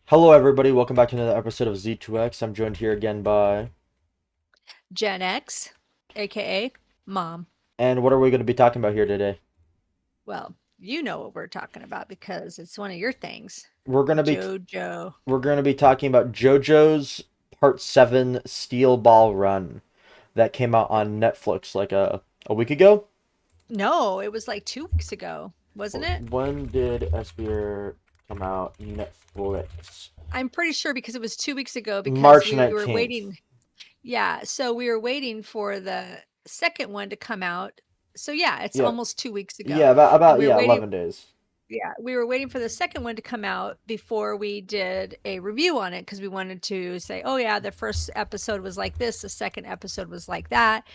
Hello, everybody. Welcome back to another episode of Z2X. I'm joined here again by. Gen X, aka Mom. And what are we going to be talking about here today? Well, you know what we're talking about because it's one of your things. We're going to be JoJo. we're going to be talking about JoJo's Part 7 Steel Ball Run that came out on Netflix like a week ago. No, it was like 2 weeks ago, wasn't it? When did Espear come out? Netflix. I'm pretty sure because it was 2 weeks ago because March we were 19th. waiting. Yeah, so we were waiting for the second one to come out. So yeah, it's Yeah. almost 2 weeks Yeah, ago. about And about we were yeah, waiting 11 days. Yeah, we were waiting for the second one to come out before we did a review on it because we wanted to say, oh yeah, the first episode was like this, the second episode was like that,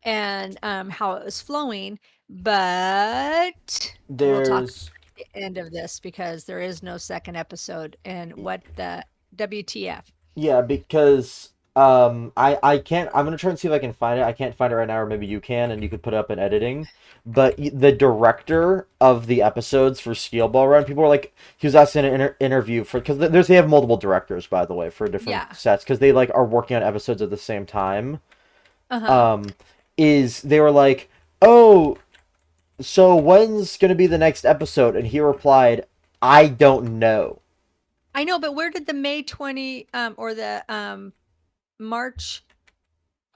and how it was flowing. But we'll talk There's at the end of this because there is no second episode. And what the WTF? Yeah, because I can't. I'm gonna try and see if I can find it. I can't find it right now, or maybe you can, and you could put it up in editing. But the director of the episodes for Steel Ball Run, people were like, he was asked in an interview for because they have multiple directors, by the way, for different Yeah. sets because they like are working on episodes at the same time. Uh-huh. Um, is they were like, oh, so when's gonna be the next episode? And he replied, I don't know. I know, but where did the May 20 or the March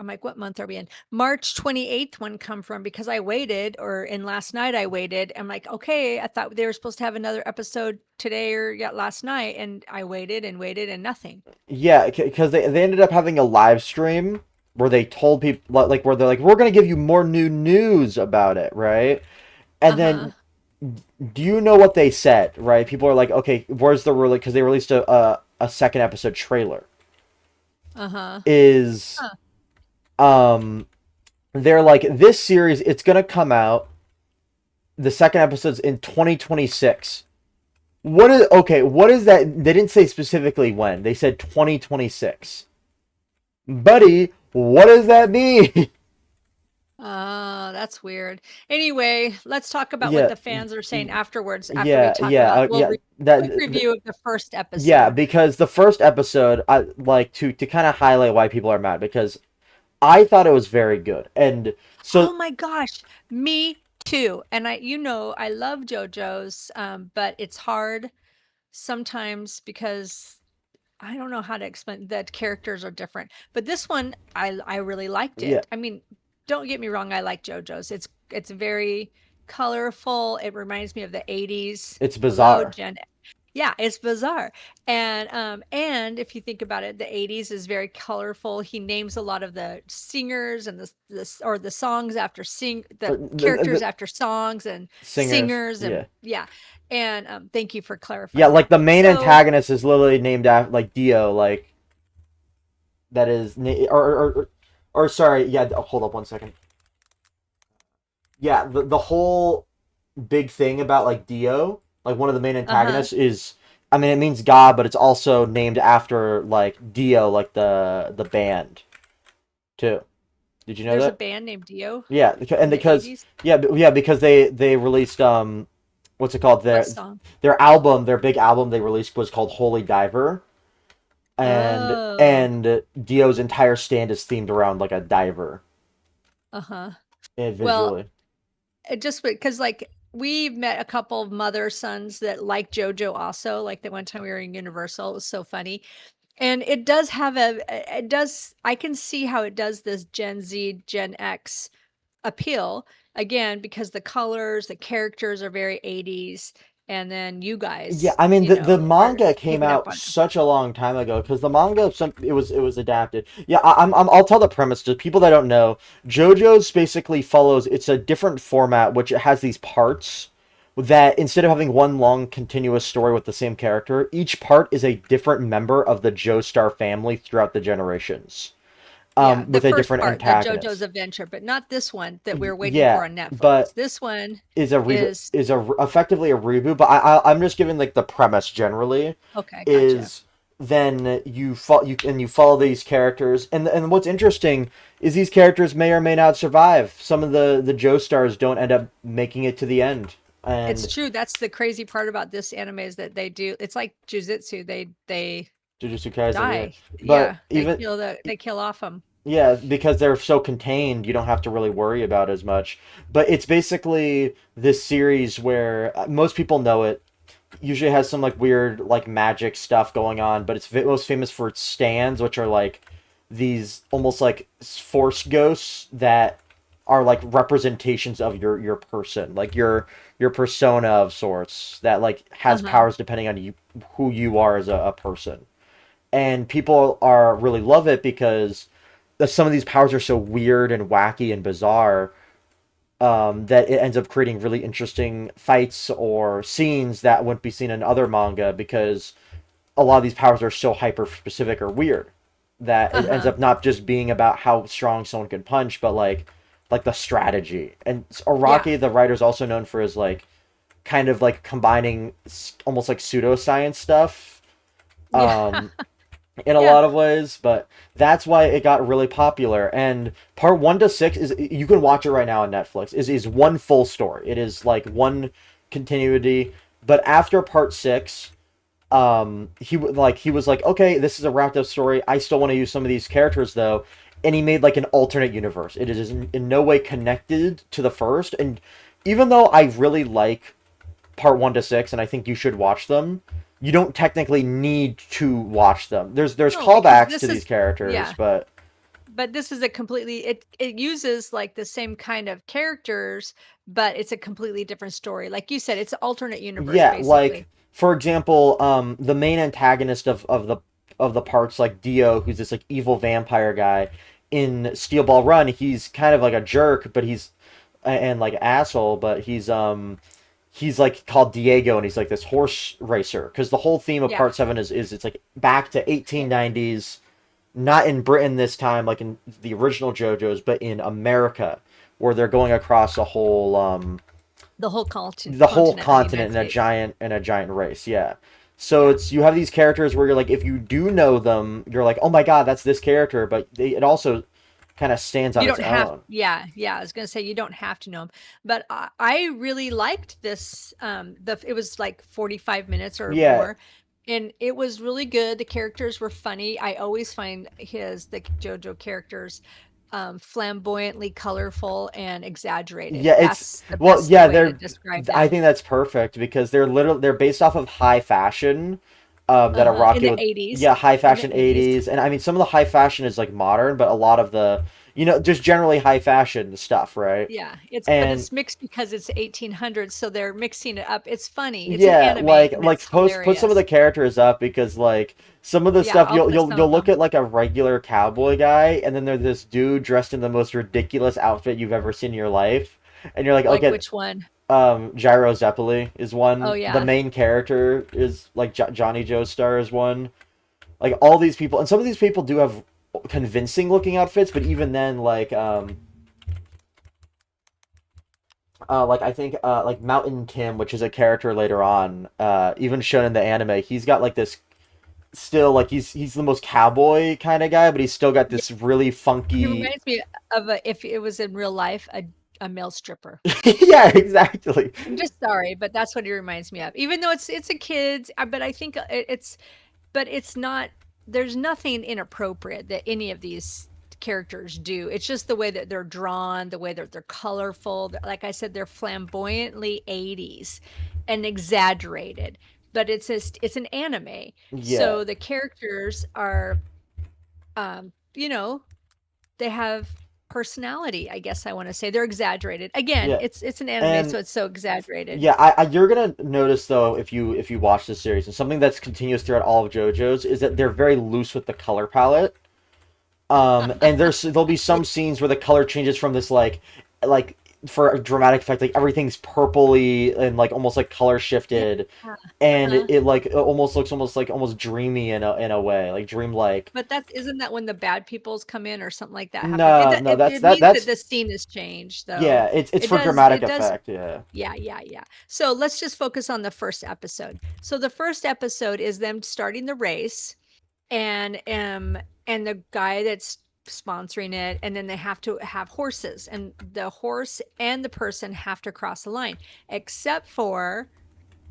I'm like, what month are we in? March 28th one come from because I waited, or in last night I waited. I'm like, okay, I thought they were supposed to have another episode today or yeah, last night. And I waited and waited and nothing. Yeah, because they ended up having a live stream where they told people like where they're like, we're gonna give you more new news about it, right? And Uh-huh. then do you know what they said, right? People are like, okay, where's the release? Because they released a second episode trailer. Uh-huh. Is Huh. um they're like this series it's gonna come out the second episode's in 2026. What is okay? What is that? They didn't say specifically when. They said 2026. Buddy, what does that mean? That's weird. Anyway, let's talk about what Yeah, the fans are saying afterwards after we yeah, talk yeah, about yeah. quick That, review of the first yeah, episode. because the first episode, I like to kind of highlight why people are mad because I thought it was very good, and so Oh my gosh, me too. And I love JoJo's, but it's hard sometimes because I don't know how to explain that characters are different. But this one, I really liked yeah, it. I mean, don't get me wrong, I like JoJo's. It's very colorful. It reminds me of the 80s. it's Hello, bizarre. Gen. Yeah, it's bizarre. And if you think about it, the 80s is very colorful. He names a lot of the singers and the songs after the characters The after songs and singers, singers and yeah, yeah. And thank you for yeah, clarifying like that. the main So antagonist is literally named after like Dio, like that is or sorry, yeah. Hold up one second. Yeah, the whole big thing about like Dio, like one of the main uh-huh. antagonists is I mean it means God, but it's also named after like Dio, like the band too. Did you know There's a that? band named Dio Yeah, and in the because 80s. yeah, because they released what's it called? What song? Their big album they released was called Holy Diver, Oh, and Dio's entire stand is themed around like a diver uh-huh. Well, visually. it just because like we've met a couple of mother sons that like JoJo also. Like the one time we were in Universal, it was so funny. And it does have it does, I can see how it does this Gen Z, Gen X appeal again because the colors, the characters are very 80s. And then you Yeah, guys, I mean the are manga came picking up out on it. such a long time ago because the manga it was adapted. Yeah, I'll tell the premise to people that don't know. JoJo's basically follows it's a different format which it has these parts that instead of having one long continuous story with the same character, each part is a different member of the Joestar family throughout the generations. Yeah, the With a first different part, the JoJo's antagonist. Adventure, but not this one that we're waiting for Yeah, on Netflix. but This one is a reboot is effectively a reboot, but I'm just giving like the premise generally okay, gotcha. is then you follow these characters and what's interesting is these characters may or may not survive. Some of the Joe stars don't end up making it to the end. It's And true. That's the crazy part about this anime is that they do. It's like jujitsu. They Jujutsu Kaisen, yeah. die. But Yeah, even they kill off them. yeah, because they're so contained, you don't have to really worry about as much. But it's basically this series where most people know it. Usually has some like weird like magic stuff going on, but it's most famous for its stands, which are like these almost like force ghosts that are like representations of your person, like your persona of sorts that like has Uh-huh. powers depending on you who you are as a person. And people are really love it because some of these powers are so weird and wacky and bizarre, that it ends up creating really interesting fights or scenes that wouldn't be seen in other manga because a lot of these powers are so hyper specific or weird that it ends Uh-huh. up not just being about how strong someone can punch, but like the strategy. And Yeah. Araki, the writer, is also known for his like kind of like combining almost like pseudoscience stuff. Yeah. Um, in a Yeah. lot of ways, but that's why it got really popular. And part 1 to 6 is, you can watch it right now on Netflix. Is one full story. It is like one continuity. But after part 6, he was like, okay, this is a wrapped up story. I still want to use some of these characters though, and he made like an alternate universe. It is in no way connected to the first, and even though I really like part 1 to 6, and I think you should watch them. You don't technically need to watch them. There's No, because callbacks to this these is characters, yeah. but But this is a completely it uses like the same kind of characters, but it's a completely different story. Like you said, it's an alternate universe yeah, like basically. for example, the main antagonist of the parts, like Dio, who's this like evil vampire guy in Steel Ball Run. He's kind of like a jerk, but and like asshole, but he's like called Diego, and he's like this horse racer because the whole theme of Yeah. part 7 is it's like back to Yeah. 1890s, not in Britain this time, like in the original JoJo's, but in America, where they're going across the whole Continent of the continent United in a States. giant race. Yeah. So Yeah. it's you have these characters where you're like, if you do know them, you're like, oh my god, that's this character, but it also kind of stands on You its don't have own. yeah, yeah, I was gonna say you don't have to know 'em, but I really liked this, it was like 45 minutes or Yeah, more, and it was really good, the characters were funny, I always find the JoJo characters, flamboyantly colorful and exaggerated, yeah, it's that's the well, best yeah, way to describe I them. think that's perfect because they're based off of high fashion, that Uh-huh, in Iraqi the would, '80s, yeah, high in the fashion '80s. 80s, and I mean some of the high fashion is like modern, but a lot of the, just generally high fashion stuff, right? Yeah, but And it's mixed because it's 1800s, so they're mixing it up, it's funny, it's an yeah, anime, and like it's put some of the hilarious. characters up because like some of the Yeah, stuff I'll put some you'll of look them. at like a regular cowboy guy, and then there's this dude dressed in the most ridiculous outfit you've ever seen in your life, and you're like, Like okay, which one? Gyro Zeppeli is Oh, one. The yeah. main character is like Johnny Joestar is one. Like all these people, and some of these people do have convincing looking outfits, but even then, like I think like Mountain Kim, which is a character later on, even shown in the anime, he's got like this still like he's the most cowboy kind of guy, but he's still got Yeah, this really he funky. reminds me of if it was in real life, a male stripper. Yeah, exactly. I'm just sorry, but that's what he reminds me of. Even though it's a kid's, but I think but it's not there's nothing inappropriate that any of these characters do. It's just the way that they're drawn, the way that they're colorful. Like I said, they're flamboyantly 80s and exaggerated, but it's an anime. Yeah, So the characters are you know, they have personality, I guess I want to say. They're exaggerated. Again, yeah, it's an anime, and so it's so exaggerated. yeah, you're gonna notice though if you watch this series, and something that's continuous throughout all of JoJo's is that they're very loose with the color palette. And there'll be Yeah. some scenes where the color changes from this like for a dramatic effect, like everything's purpley and like almost like color Yeah. shifted, and Uh-huh. it like it almost looks almost like almost dreamy in a way, like dreamlike. But isn't that when the bad peoples come in or something like that happen? No, no, It means that that's the scene has changed though. yeah, it's for dramatic It does effect, yeah. yeah, yeah, yeah. So let's just focus on the first episode. So the first episode is them starting the race and the guy that's sponsoring it, and then they have to have horses, and the horse and the person have to cross the line, except for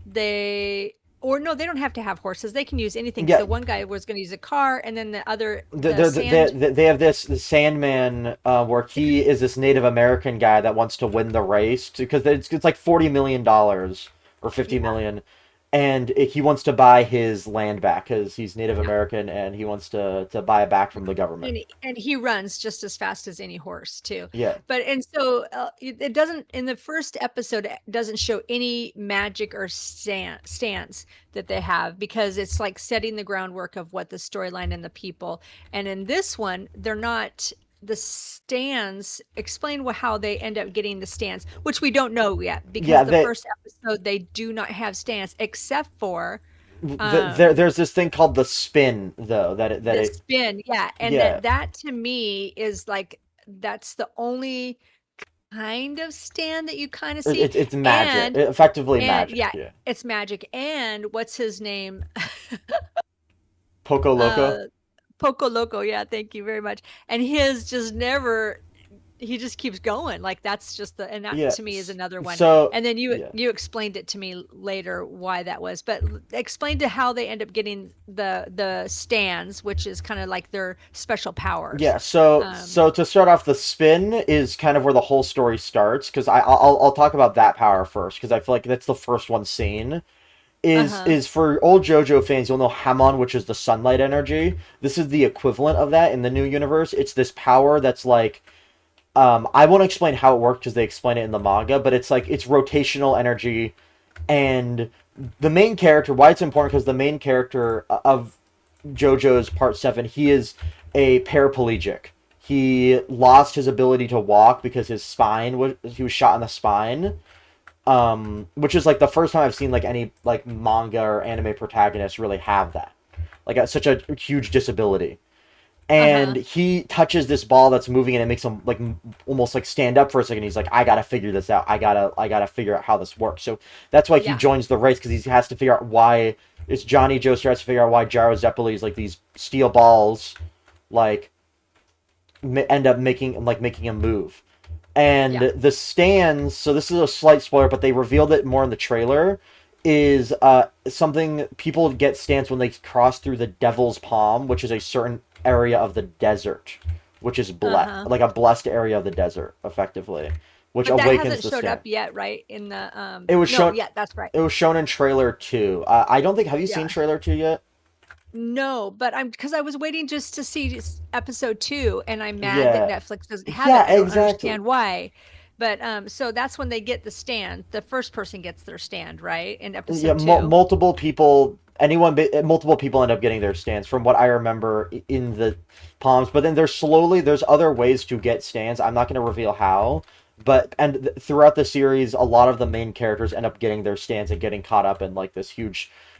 they or no, they don't have to have horses. They can use anything. Because Yeah, the one guy was going to use a car, and then they the sand. they have this the Sandman, where he is this Native American guy that wants to win the race because it's like $40 million or 50 Yeah, million, and he wants to buy his land back because he's Native yeah. American and he wants to buy it back from the government. And he runs just as fast as any horse too. Yeah, But and so it doesn't in the first episode it doesn't show any magic or stance that they have because it's like setting the groundwork of what the storyline and the people. And in this one, they're not the stands explain how they end up getting the stands, which we don't know yet because yeah. the first episode they do not have stands except for um There's this thing called the spin though that the it spin, yeah, and yeah that to me is like that's the only kind of stand that you kind of see, it's magic, and effectively magic. yeah, Yeah, it's magic. And what's his name? Poco uh, Loco. Poco Loco. Yeah, thank you very much. And his just never. He just keeps going. Like that's just the and that Yeah. to me is another one. So And then yeah. you explained it to me later why that was. But explain to how they end up getting the stands, which is kind of like their special powers. Yeah, so Um, so to start off, the spin is kind of where the whole story starts because I'll talk about that power first because I feel like that's the first one seen. uh-huh. Is for old JoJo fans, you'll know Hamon, which is the sunlight energy. This is the equivalent of that in the new universe. It's this power that's like, I won't explain how it works because they explain it in the manga, but it's like it's rotational energy, and the main character. Why it's important because the main character of JoJo's Part 7, he is a paraplegic. He lost his ability to walk because his spine was he was shot in the spine. Which is like the first time I've seen like any like manga or anime protagonist really have that. Like such a huge disability. And Uh-huh. he touches this ball that's moving and it makes him like almost like stand up for a second. He's like, I gotta figure this out. I gotta figure out how this works. So that's why he Yeah. joins the race because he has to figure out why it's Johnny Joe starts to figure out why Gyro Zeppeli's like these steel balls like end up making him move. And Yeah. the stands, so this is a slight spoiler, but they revealed it more in the trailer, is something people get stands when they cross through the Devil's Palm, which is a certain area of the desert, which is Uh-huh. like a blessed area of the desert, effectively, which But that awakens hasn't the showed stand. up yet, right? In the It was no, shown. yeah, that's right. It was shown in trailer 2. I don't think. Have you seen Yeah. trailer 2 yet? No, but I'm because I was waiting just to see episode 2 and I'm mad that Yeah. Netflix doesn't have it. Yeah. I don't Exactly. understand why. But so that's when they get the stand. The first person gets their stand, right? In Yeah, episode 2. multiple people, multiple people end up getting their stands from what I remember in the palms. But then there's other ways to get stands. I'm not going to reveal how, but throughout the series, a lot of the main characters end up getting their stands and getting caught up in like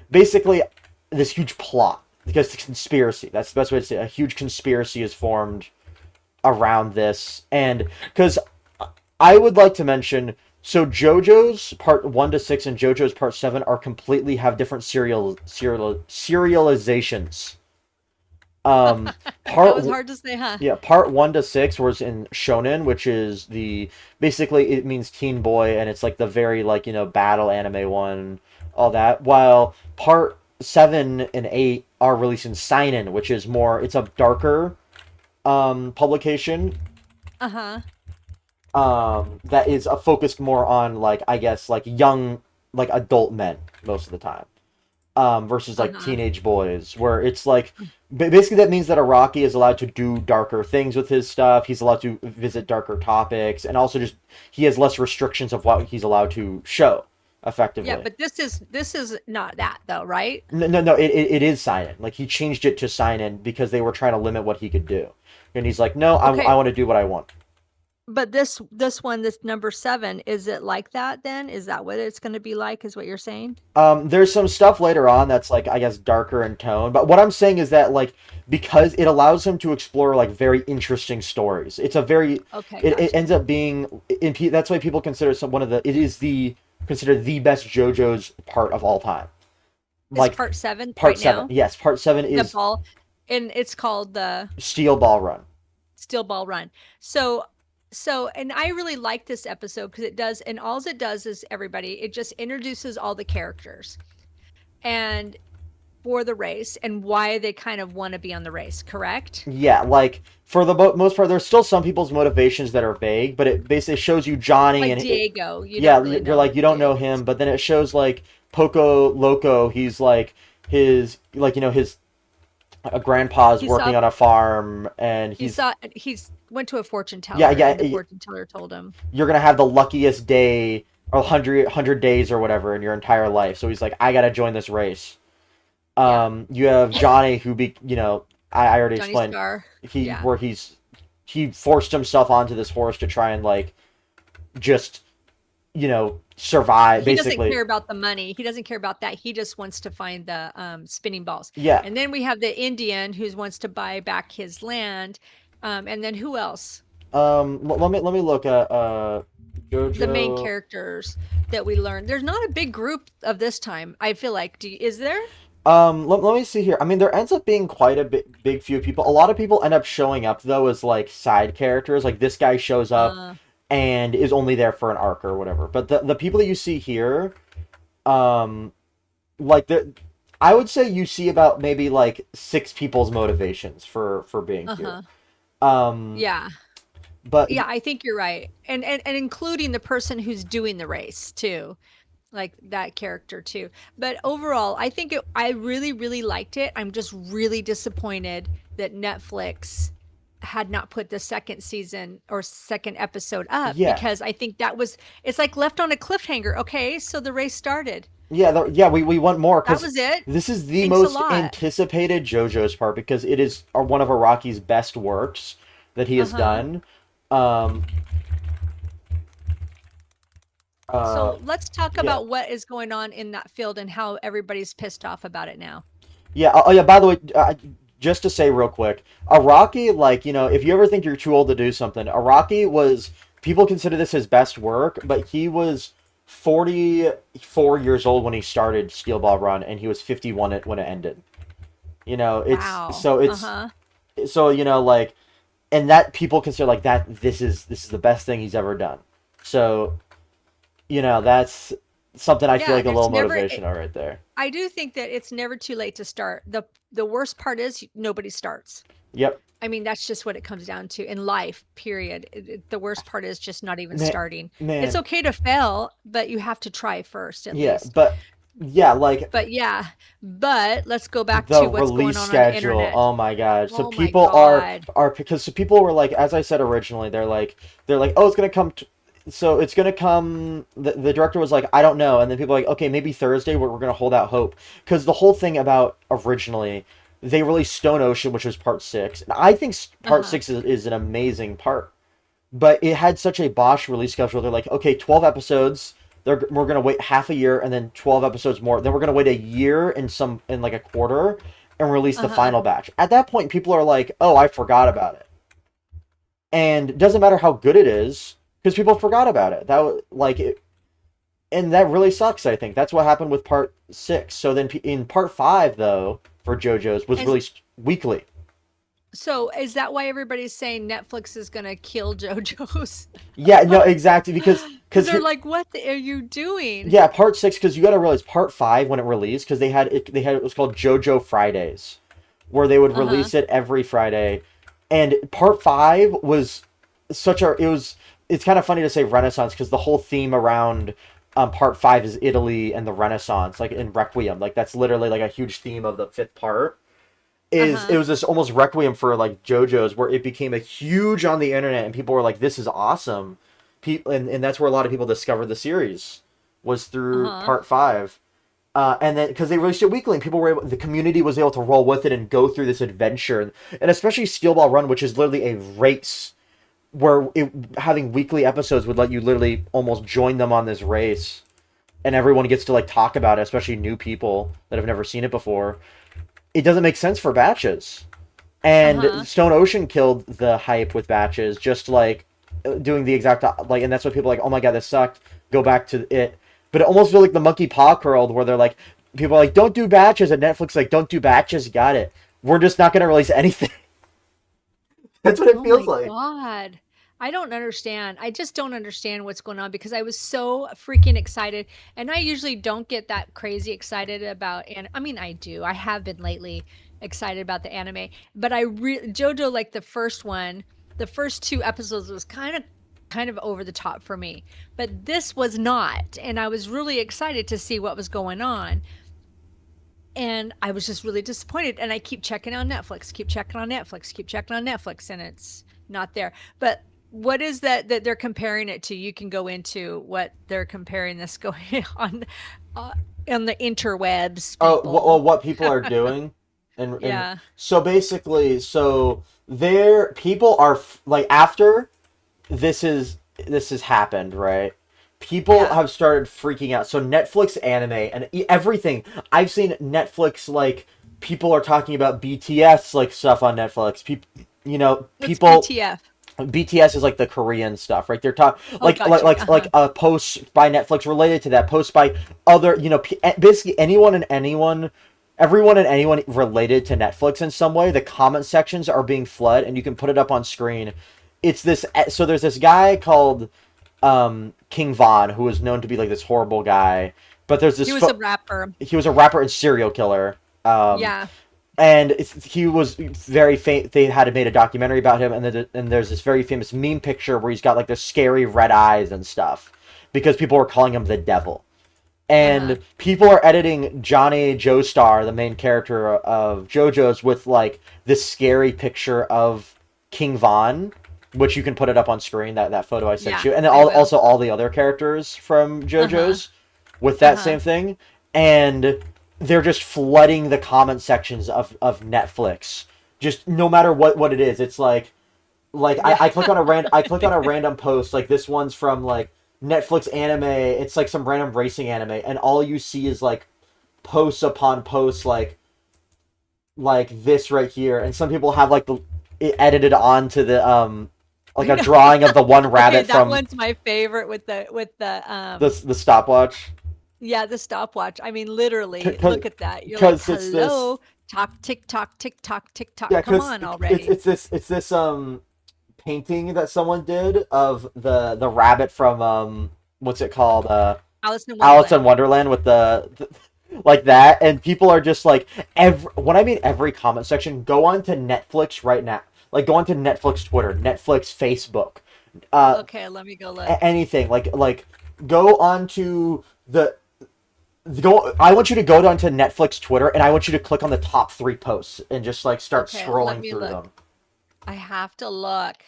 basically this huge plot because it's conspiracy. That's the best way to say it. A huge conspiracy is formed around this, and because I would like to mention, so JoJo's part 1 to 6 and JoJo's part 7 are completely have different serializations. Um, That part was hard to say, huh? Yeah, part 1 to 6 was in Shonen, which is the basically it means teen boy, and it's like the very like battle anime one, all that. While part 7 and 8 are released in Seinen, which is more it's a darker publication Uh-huh. that is focused more on like I guess like young like adult men most of the time, versus like Uh-huh. teenage boys where it's like basically that means that Araki is allowed to do darker things with his stuff. He's allowed to visit darker topics and also just he has less restrictions of what he's allowed to show Yeah, effectively. but this is not that though, right? No, it is Seinen. Like he changed it to Seinen because they were trying to limit what he could do, and he's like, no, I Okay. want to do what I want. But this one, this number 7, is it like that then? Is that what it's going to be like, is what you're saying? There's some stuff later on that's like I guess darker in tone, but what I'm saying is that like because it allows him to explore like very interesting stories. It's a very Okay, it gotcha. ends up being that's why people consider one of the it is the considered the best JoJo's part of all time. Is Like part 7 part right 7, now? yes, part 7 The is ball, and it's called the Steel Ball Run. Steel Ball Run. So and I really like this episode because it does, and all it does is everybody, it just introduces all the characters and for the race and why they kind of want to be on the race, correct? Yeah, like for the most part, there's still some people's motivations that are vague, but it basically shows you Johnny Like and it. Diego, you Yeah, don't really you're know like who you don't know Diego is. him, but then it shows like Poco Loco. He's like his like his grandpa's He saw working on a farm, and he's went to a fortune yeah, teller yeah. and the fortune teller told him. You're gonna have the luckiest day or 100 days or whatever in your entire life. So he's like, I gotta join this race. Yeah. You have Johnny who I already Johnny explained Star. he Yeah. where he forced himself onto this horse to try and like just survive He doesn't basically. care about the money. He doesn't care about that. He just wants to find the spinning balls. Yeah. And then we have the Indian who wants to buy back his land. And then who else? Let me look at The main Jojo. characters that we learned. There's not a big group of this time. I feel like. Is there? Let me see here. I mean, there ends up being quite a big few people. A lot of people end up showing up though as like side characters. Like this guy shows up Uh, and is only there for an arc or whatever. But the people that you see here, um, like I would say you see about maybe like six people's motivations for being here. uh-huh. Um, Yeah. but Yeah, I think you're right. And including the person who's doing the race too. Like that character too. But overall, I think I really, really liked it. I'm just really disappointed that Netflix had not put the second season or second episode up yeah, because I think it's like left on a cliffhanger. Okay, so the race started. yeah, we want more That because was it. this is the Thanks a most lot. anticipated JoJo's part because it is one of Araki's best works that he has Uh-huh. done. Um, uh, So let's talk yeah, about what is going on in that field and how everybody's pissed off about it now. yeah. Oh, yeah. By the way, just to say real quick, Araki, like if you ever think you're too old to do something, Araki was people consider this his best work, but he was 44 years old when he started Steel Ball Run, and he was 51 when it ended. It's Wow. so it's Uh-huh. so like, and that people consider like that. This is the best thing he's ever done. So that's something I feel Yeah, like and a little it's never motivational right there. I do think that it's never too late to start. The worst part is nobody starts. Yep. I mean, that's just what it comes down to in life, period. The worst part is just not even Man, starting. It's man, okay to fail, but you have to try first at yeah, least. but yeah, like But yeah, but let's go back the to what's going release on the schedule. internet. Oh my god. So Oh my people God. are because so people were like, as I said originally, they're like, oh, it's gonna come. So it's gonna come. The director was like, I don't know, and then people were like, okay, maybe Thursday. We're gonna hold out hope because the whole thing about originally they released Stone Ocean, which was part six, and I think part Uh-huh. six is an amazing part, but it had such a bosh release schedule. They're like, okay, 12 episodes. We're gonna wait half a year and then 12 episodes more. Then we're gonna wait a year and in like a quarter and release the Uh-huh. final batch. At that point, people are like, "Oh, I forgot about it," and it doesn't matter how good it is because people forgot about it. And that really sucks. I think that's what happened with part six. So then in part five, though, for JoJo's was And released weekly. so is that why everybody's saying Netflix is gonna kill JoJo's? Yeah, no, exactly Because because they're like, what are you doing? yeah, part six because you got to realize part five when it released because it was called JoJo Fridays, where they would Uh-huh. release it every Friday, and part five was it's kind of funny to say Renaissance because the whole theme around part five is Italy and the Renaissance, like in Requiem, like that's literally like a huge theme of the fifth part. It Uh-huh. was this almost requiem for like JoJo's where it became a huge on the internet and people were like, this is awesome. And that's where a lot of people discovered the series was through Uh-huh. part five. And then because they released it weekly and people were the community was able to roll with it and go through this adventure. And especially Steel Ball Run, which is literally a race where having weekly episodes would let you literally almost join them on this race. And everyone gets to like talk about it, especially new people that have never seen it before. It doesn't make sense for batches. Uh-huh. And Stone Ocean killed the hype with batches, just like doing the exact like, and that's what people are like. Oh my god, this sucked. Go back to it. But it almost feels like the monkey paw curled, where they're like, people are like, don't do batches, and Netflix like, don't do batches. Got it. We're just not gonna release anything. That's what it Oh feels my like. God. I don't understand. I just don't understand what's going on because I was so freaking excited. And I usually don't get that crazy excited about, and I mean, I do. I have been lately excited about the anime, but JoJo, like the first one, the first two episodes was kind of over the top for me. But this was not. And I was really excited to see what was going on. And I was just really disappointed. And I keep checking on Netflix, keep checking on Netflix, keep checking on Netflix, and it's not there. But what is that they're comparing it to? You can go into what they're comparing this going uh, on the interwebs, Oh, well, people. what people are doing, and Yeah, so basically, so there, people are like after this has happened, right? People yeah. have started freaking out. So Netflix anime and everything. I've seen Netflix like people are talking about BTS like stuff on Netflix. People, What's people BTF? BTS is like the Korean stuff, right? They're talking Oh, got you. like Uh-huh. posts by Netflix related to that, posts by other, basically everyone and anyone related to Netflix in some way. The comment sections are being flooded, and you can put it up on screen. It's this. So there's this guy called King Von who is known to be like this horrible guy, but there's He this. was a rapper. He was a rapper and serial killer. Um, Yeah. and he was very they had made a documentary about him, and there's this very famous meme picture where he's got like the scary red eyes and stuff because people were calling him the devil, Uh-huh. and people are editing Johnny Joestar, the main character of JoJo's, with like this scary picture of King Von, which you can put it up on screen, that photo I sent Yeah, you, and then I will. also all the other characters from Uh-huh. JoJo's with that Uh-huh. same thing, and they're just flooding the comment sections of Netflix. Just no matter what it is, it's like Yeah. I click on a random post, like this one's from like Netflix anime. It's like some random racing anime, and all you see is like posts upon posts like this right here, and some people have like it edited onto the like I a know. drawing of the one Okay, rabbit that from one's my favorite with the the stopwatch. yeah, the stopwatch. I mean, literally, Because look at that. You're like, it's this. "Hello, talk, tick tock, tick tock, tick Yeah, tock. Come because on already." it's this painting that someone did of the rabbit from what's it called, Alice in Alice in Wonderland. Wonderland with the like that, and people are just like when I mean every comment section, go on to Netflix right now, like go on to Netflix Twitter, Netflix Facebook, uh Okay, let me go look. anything, like go on to go. I want you to go onto Netflix Twitter, and I want you to click on the top three posts and just like start Okay, let scrolling me through look. them. I have to look.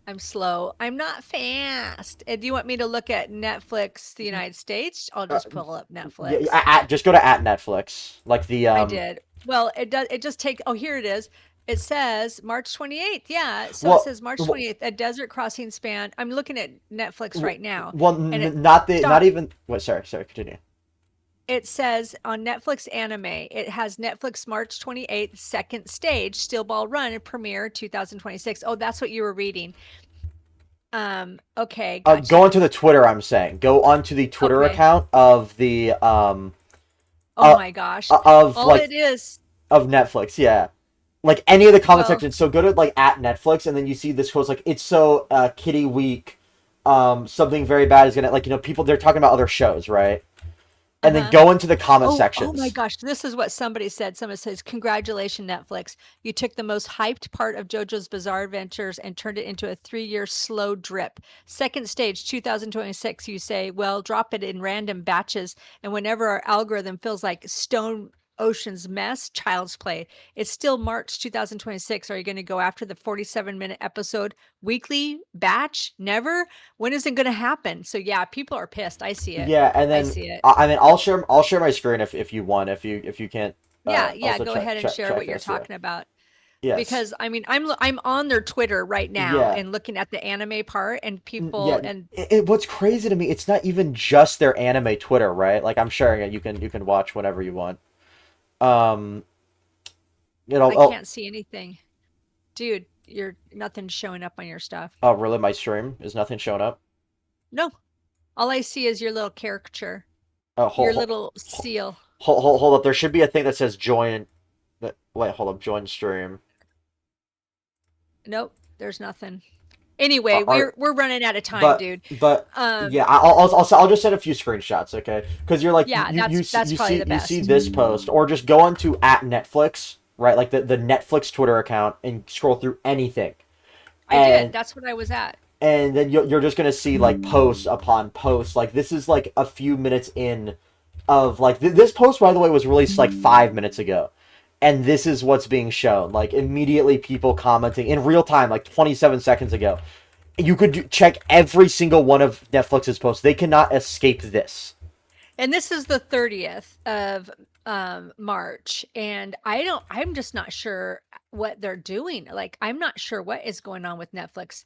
I'm slow. I'm not fast. And do you want me to look at Netflix, the United States? I'll uh, just pull up yeah, Netflix. just go to at Netflix, like the I did. Well, it just take oh, here it is. It says March 28th. Yeah. So it well, says March well, 28th, a desert crossing span. I'm looking at Netflix right now well, and it not stop. even. What? Sorry. Continue. It says on Netflix anime, it has Netflix March 28th, second stage, Steel Ball Run and premiere 2026. Oh, that's what you were reading. Okay, Go gotcha. onto the Twitter. I'm saying go onto the Twitter Okay. account of the Oh my gosh. of All like it is, of Netflix. Yeah, like any of the comment well, sections. So go to like at Netflix, and then you see this quote like it's so kitty weak. Something very bad is gonna, like, people, they're talking about other shows, right? And then uh-huh. go into the comment Oh my sections. gosh, this is what somebody said. Somebody says, "Congratulations, Netflix. You took the most hyped part of JoJo's Bizarre Adventures and turned it into a 3-year slow drip. Second stage, 2026, you say, well, drop it in random batches, and whenever our algorithm feels like Stone Ocean's mess, child's play. It's still March 2026. Are you going to go after the 47-minute episode weekly batch? Never? When is it going to happen?" So yeah, people are pissed. I see it. Yeah, and I then see it. I mean I'll share my screen if you want, if you can't Yeah, yeah, also go ahead and share what check you're this. Yeah. talking about Yes. because I mean, I'm on their Twitter right now Yeah. and looking at the anime part and Yeah. people and What's crazy to me, it's not even just their anime Twitter, right? Like I'm sharing it. You can watch whenever you want. Um, I oh, can't see anything. Dude, you're nothing's showing up on your stuff. oh, really? My stream is nothing showing up. No, all I see is your little caricature, Oh, your little seal. hold up. There should be a thing that says join. Wait, hold up. Join stream. Nope, there's nothing. Anyway, Are we're running out of time, but dude. but Um, yeah, I'll just send a few screenshots, okay? Because you're like yeah, that's probably the you see best. this post, or just go onto at Netflix, right? Like the Netflix Twitter account, and scroll through anything, I did. and That's what I was at. then you're just gonna see like posts upon posts. Like this is like a few minutes in of like this post, by the way, was released like 5 minutes ago, and this is what's being shown. Like immediately, people commenting in real time, like 27 seconds ago. You could check every single one of Netflix's posts. They cannot escape this. And this is the 30th of March, and I'm just not sure what they're doing. Like, I'm not sure what is going on with Netflix.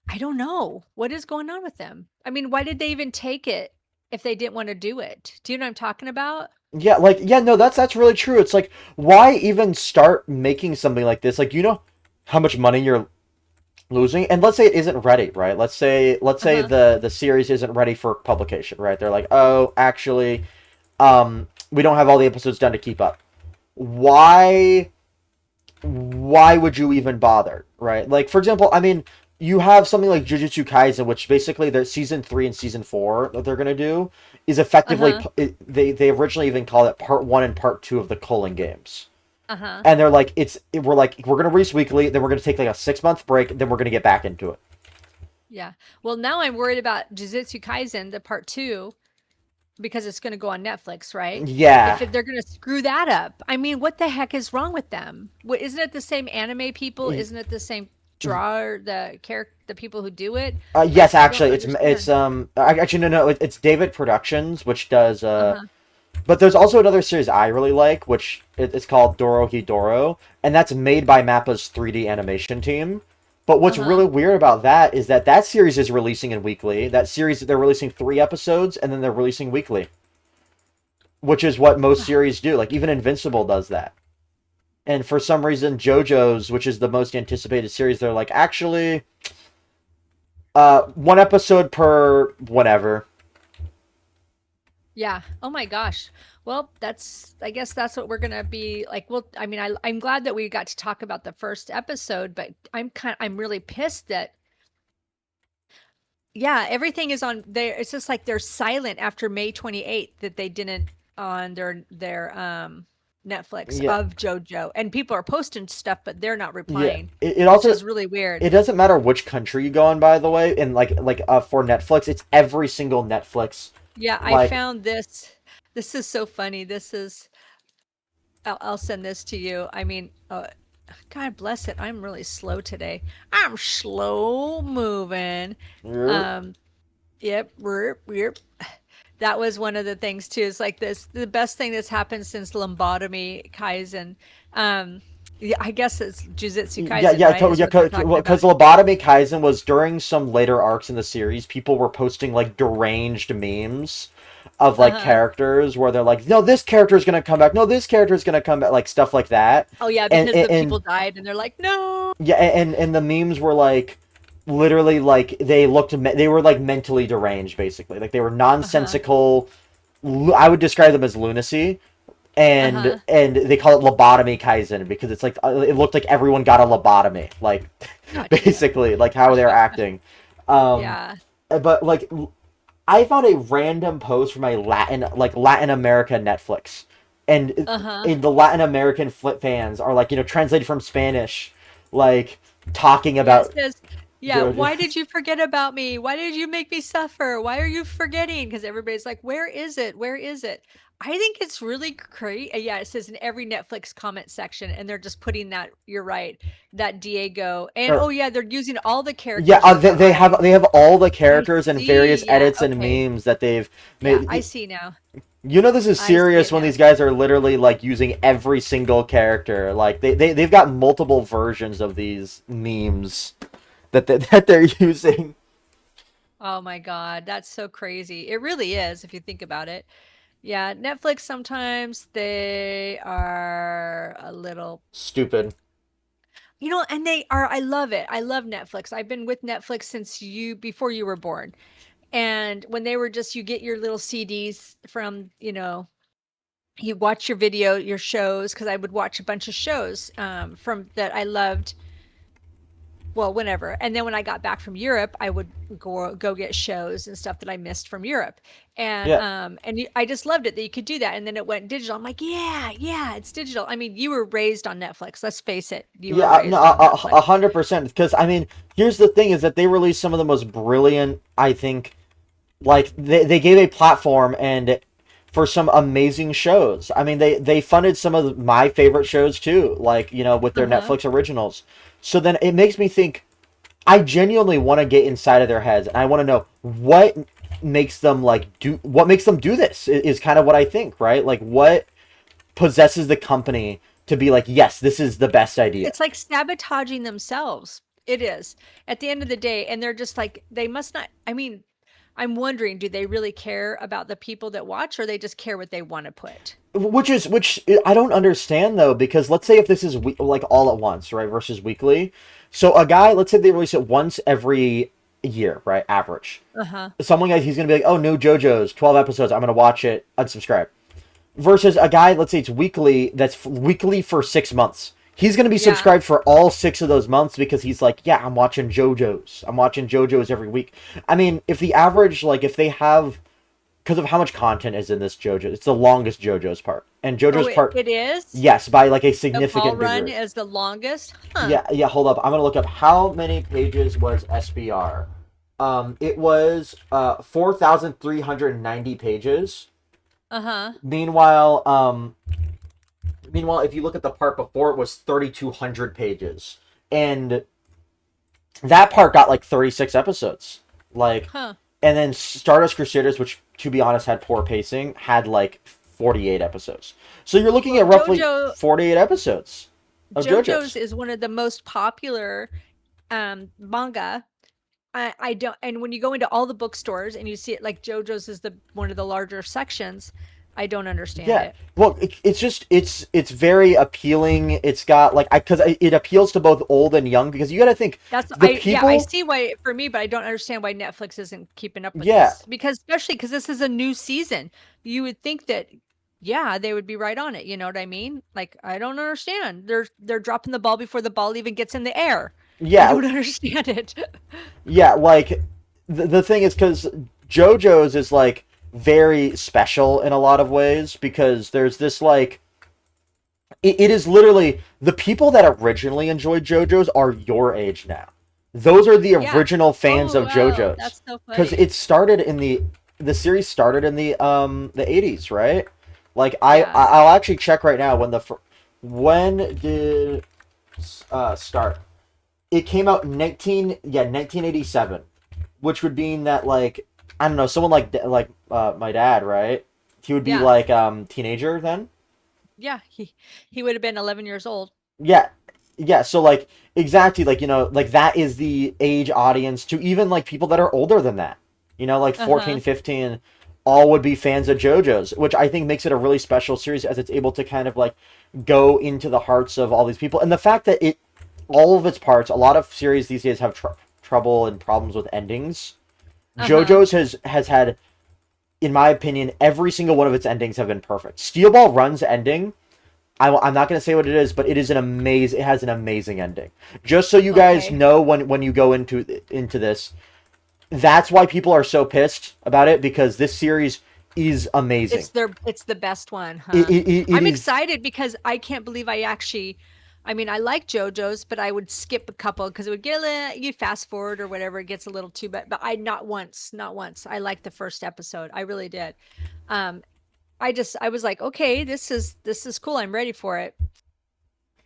I don't know what is going on with them. I mean, why did they even take it if they didn't want to do it? Do you know what I'm talking about? Yeah, like yeah, no, that's really true. It's like why even start making something like this? Like you know how much money you're losing, and let's say it isn't ready, right? Let's say Uh-huh. the series isn't ready for publication, right? They're like, oh, actually, we don't have all the episodes done to keep up. Why would you even bother, right? Like for example, I mean, you have something like Jujutsu Kaisen, which basically their season 3 and season 4 that they're gonna do is effectively Uh-huh. they originally even called it part 1 and part 2 of the Culling games, Uh-huh. and they're like we're like we're gonna release weekly, then we're gonna take like a 6 month break, then we're gonna get back into it. Yeah. Well, now I'm worried about Jujutsu Kaisen, the part 2, because it's going to go on Netflix, right? Yeah. They're going to screw that up. I mean, what the heck is wrong with them? What, isn't it the same anime people? Isn't it the same drawer, the people who do it? Yes, Like, I don't actually, it's understand. actually no, it's David Productions, which does Uh-huh. but there's also another series I really like, which it's called Dorohedoro, and that's made by Mappa's 3D animation team. But what's Uh-huh. really weird about that is that that series is releasing in weekly. That series they're releasing 3 episodes and then they're releasing weekly, which is what most series do. Like even Invincible does that. And for some reason, JoJo's, which is the most anticipated series, they're like actually 1 episode per whatever. Yeah. Oh my gosh. Well, I guess that's what we're gonna be like. Well, I mean, I'm glad that we got to talk about the first episode, but I'm really pissed that, yeah, everything is on there. It's just like they're silent after May 28th that they didn't on their Netflix Yeah, of JoJo. And people are posting stuff, but they're not yeah. replying, It which also is really weird. it doesn't matter which country you go on, by the way. And for Netflix, it's every single Netflix. Yeah, I Like found this. This is so funny. I'll send this to you. I mean, God bless it. I'm really slow today. I'm slow moving. Um, yep, yep. That was one of the things too. It's like the best thing that's happened since Lobotomy Kaizen. Um, yeah, I guess it's Jujutsu yeah, Kaisen, yeah, right? Is yeah. what they're talking Because about. Lobotomy Kaizen was during some later arcs in the series. People were posting like deranged memes of like Uh-huh. characters where they're like, "No, this character is gonna come back. No, this character is gonna come back." Like stuff like that. Oh yeah, And because the people died, and they're like, no. yeah, and the memes were like literally like they were like mentally deranged basically. Like they were Uh-huh. nonsensical. I would describe them as lunacy. Uh-huh. And they call it lobotomy kaizen because it's like it looked like everyone got a lobotomy, like Gotcha. basically like how they're acting. Um, Yeah. but like I found a random post from a Latin America Netflix, and Uh-huh. in the Latin American flip fans are like translated from Spanish, like talking Yeah, it about says, yeah, JoJo. why did you forget about me? Why did you make me suffer? Why are you forgetting? Because everybody's like, where is it? Where is it? I think it's really great. Yeah, it says in every Netflix comment section, and they're just putting that, you're right, that Diego. And oh Or yeah, they're using all the yeah, characters that were on. they have all the I characters and various see. Yeah, edits and okay. memes that they've Yeah, I made. see now. You know this is I see serious it when now. these guys are literally like using every single character. Like they've got multiple versions of these memes that they're using. Oh my God, that's so crazy. It really is, if you think about it. Yeah, Netflix sometimes they are a little, Stupid. and they are, I love it. I love Netflix. I've been with Netflix since before you were born. And when they were just, you get your little CDs from, you watch your shows, because I would watch a bunch of shows from that I loved. well, whenever. And then when I got back from Europe, I would go get shows and stuff that I missed from Europe. Yeah. And I just loved it that you could do that. And then it went digital. I'm like, yeah, yeah, it's digital. I mean, you were raised on Netflix. Let's face it, you were Yeah, no, raised on Netflix. 100%. Because I mean, here's the thing: is that they released some of the most brilliant, I think, like they gave a platform and for some amazing shows. I mean, they funded some of my favorite shows too, like with their Uh-huh. Netflix originals. So then it makes me think. I genuinely want to get inside of their heads, and I want to know what makes them do this. Is kind of what I think, right? Like what possesses the company to be like, yes, this is the best idea. It's like sabotaging themselves. It is at the end of the day. And they're just like, they must not. I mean, I'm wondering, do they really care about the people that watch, or they just care what they want to put? Which I don't understand though, because let's say if this is like all at once, right, versus weekly. So a guy, let's say they release it once every year, right, average. Uh-huh. Someone like he's gonna be like, oh, new JoJo's, 12 episodes, I'm gonna watch it, unsubscribe. Versus a guy, let's say it's weekly, that's weekly for 6 months. He's gonna be Yeah. subscribed for all 6 of those months because he's like, yeah, I'm watching JoJo's. I'm watching JoJo's every week. I mean, if the average, like, if they have, because of how much content is in this JoJo, it's the longest JoJo's part, and Oh, JoJo's it, part, it is? yes, by like a The ball significant run degree. is the longest? Huh. Yeah, yeah. Hold up, I'm gonna look up how many pages was SBR. It was 4,390 pages. Uh-huh. Meanwhile, if you look at the part before, it was 3,200 pages, and that part got like 36 episodes. Like, Huh. and then Stardust Crusaders, which to be honest had poor pacing, had like 48 episodes. So you're looking Well, at roughly 48 episodes of JoJo's JoJo's. is one of the most popular manga. I don't, and when you go into all the bookstores and you see it, like JoJo's is the one of the larger sections, I don't understand Yeah, it. well, it's just it's very appealing. It's got like because it appeals to both old and young because you got to think That's the I Yeah, I people. see why for me, but I don't understand why Netflix isn't keeping up with Yeah, this. Because especially because this is a new season. You would think that yeah, they would be right on it, you know what I mean? Like I don't understand. They're dropping the ball before the ball even gets in the air. I yeah, don't understand it. yeah. Like the thing is because JoJo's is like very special in a lot of ways because there's this like it is literally the people that originally enjoyed JoJo's are your age now. Those are the Yeah. original fans Oh, of wow, JoJo's that's so because funny. it started in the series started in the 80s, right? Like Yeah. I'll actually check right now when did start? It came out 1987, which would mean that like I don't know someone like my dad, right? He would be Yeah. like teenager then. Yeah, he would have been 11 years old. Yeah, yeah. So like exactly like like that is the age audience to even like people that are older than that. Like Uh-huh. 14, 15, all would be fans of JoJo's, which I think makes it a really special series as it's able to kind of like go into the hearts of all these people. And the fact that all of its parts, a lot of series these days have trouble and problems with endings. Uh-huh. JoJo's has had, in my opinion, every single one of its endings have been perfect. Steel Ball Run's ending, I'm not going to say what it is, but it is it has an amazing ending. Just so you guys Okay. know when you go into this, that's why people are so pissed about it because this series is amazing. It's the best one, It, huh? it, it, it I'm is excited because I can't believe I mean, I like JoJo's, but I would skip a couple because it would get you fast forward or whatever, it gets a little too but I not once, not once. I liked the first episode. I really did. Um I was like, okay, this is cool. I'm ready for it.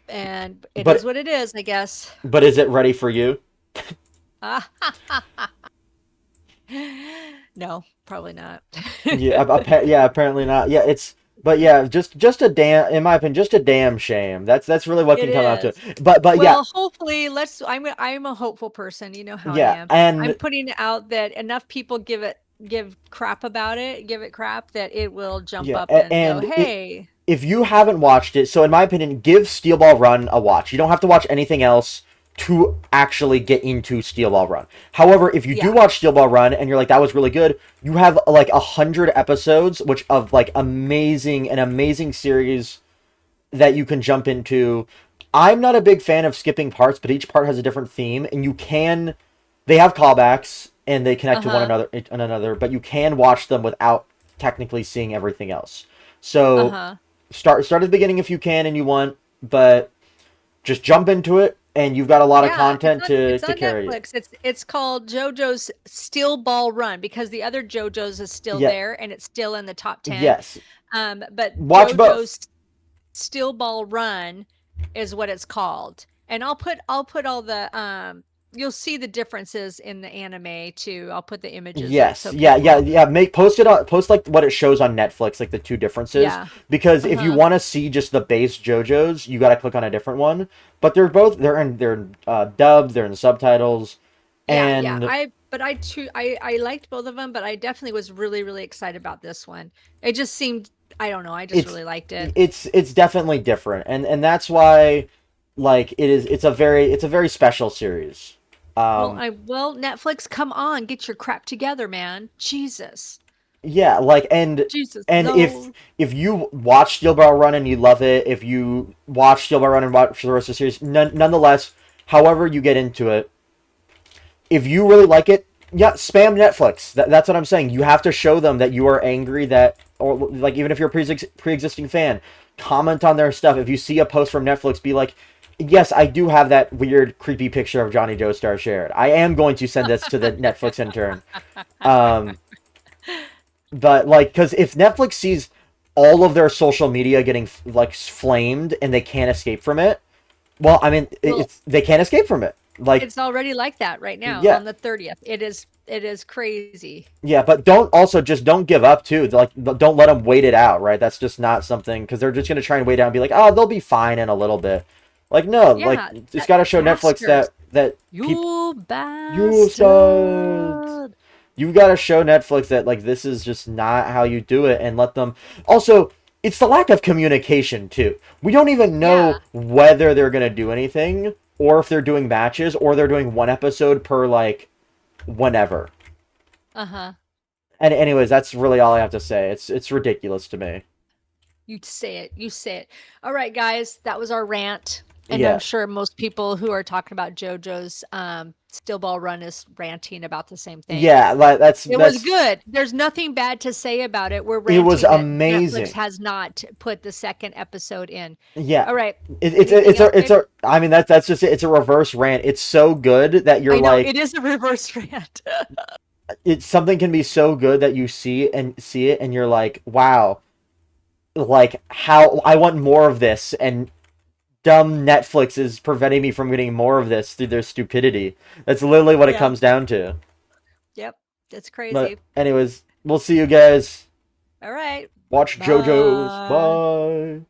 And it is but what it is, I guess. but is it ready for you? No, probably not. Yeah, apparently not. Yeah, it's but yeah, just a damn in my opinion, just a damn shame. That's really what It can come out to is. it. But yeah, Well, hopefully, I'm a hopeful person. You know how I yeah, am. I'm and putting it out that enough people give crap about it, give it crap that it will jump yeah, up and go, and "Hey, if you haven't watched it, so in my opinion, give Steel Ball Run a watch. You don't have to watch anything else to actually get into Steel Ball Run. However, if you do yeah, watch Steel Ball Run and you're like, that was really good, you have like 100 episodes, which of like an amazing series that you can jump into. I'm not a big fan of skipping parts, but each part has a different theme, and you can. They have callbacks and they connect to Uh-huh. one another, but you can watch them without technically seeing everything else. So Uh-huh. start at the beginning if you can and you want, but just jump into it, and you've got a lot of Yeah, content it's to on carry you. Netflix. It's called JoJo's Steel Ball Run because the other JoJo's is still Yeah, there and it's still in the top 10. yes. But Watch both. JoJo's Steel Ball Run is what it's called. And I'll put all the you'll see the differences in the anime too. I'll put the images up Yes, so yeah, yeah, people. yeah. Make post it on post like what it shows on Netflix, like the two differences. Yeah. Because if you Uh-huh. want to see just the base JoJo's, you got to click on a different one. But they're in dubbed, they're in subtitles, Yeah, yeah. and I liked both of them, but I definitely was really, really excited about this one. It just seemed, I don't know, I just it's really liked it. it's definitely different, and that's why, like it's a very special series. Well, Um, Netflix, come on, get your crap together, man. Jesus. yeah, like Jesus and Lord. if you watch Steel Ball Run and you love it, if you watch Steel Ball Run and watch the rest of the series, nonetheless, however you get into it, if you really like it, yeah, spam Netflix. That's what I'm saying. You have to show them that you are angry that, or like even if you're a pre-existing fan, comment on their stuff. If you see a post from Netflix, be like, yes, I do have that weird, creepy picture of Johnny Joestar shared. I am going to send this to the Netflix intern. Um, but like, because if Netflix sees all of their social media getting like flamed and they can't escape from it, well, I mean, Well, they can't escape from it. Like, it's already like that right now yeah, on the 30th. It is crazy. yeah, but don't give up too. Like, don't let them wait it out, right? That's just not something because they're just gonna try and wait out and be like, oh, they'll be fine in a little bit. Like, no, like Yeah, it's got to show Netflix bastards. that people You you start. bastard. You got to show Netflix that like this is just not how you do it, and let them. Also, it's the lack of communication too. We don't even know Yeah. whether they're gonna do anything, or if they're doing matches, or they're doing one episode per like whenever. Uh-huh. And anyways, that's really all I have to say. It's ridiculous to me. You say it. You say it. All right, guys, that was our rant. And I'm Yeah, sure most people who are talking about JoJo's Still Ball Run is ranting about the same thing. yeah, like It was that's good. There's nothing bad to say about it. We're it was ranting that Netflix amazing. has not put the second episode in. Yeah, All right. it's Anything else, it's babe? a. I mean that's just it. It's a reverse rant. It's so good that you're I know like it is a reverse rant. it's something can be so good that you see it and you're like wow, like how I want more of this, and dumb Netflix is preventing me from getting more of this through their stupidity. That's literally what it Yeah. comes down to. Yep. That's But crazy. anyways, we'll see you guys. All right. Watch JoJo's. Bye. Bye.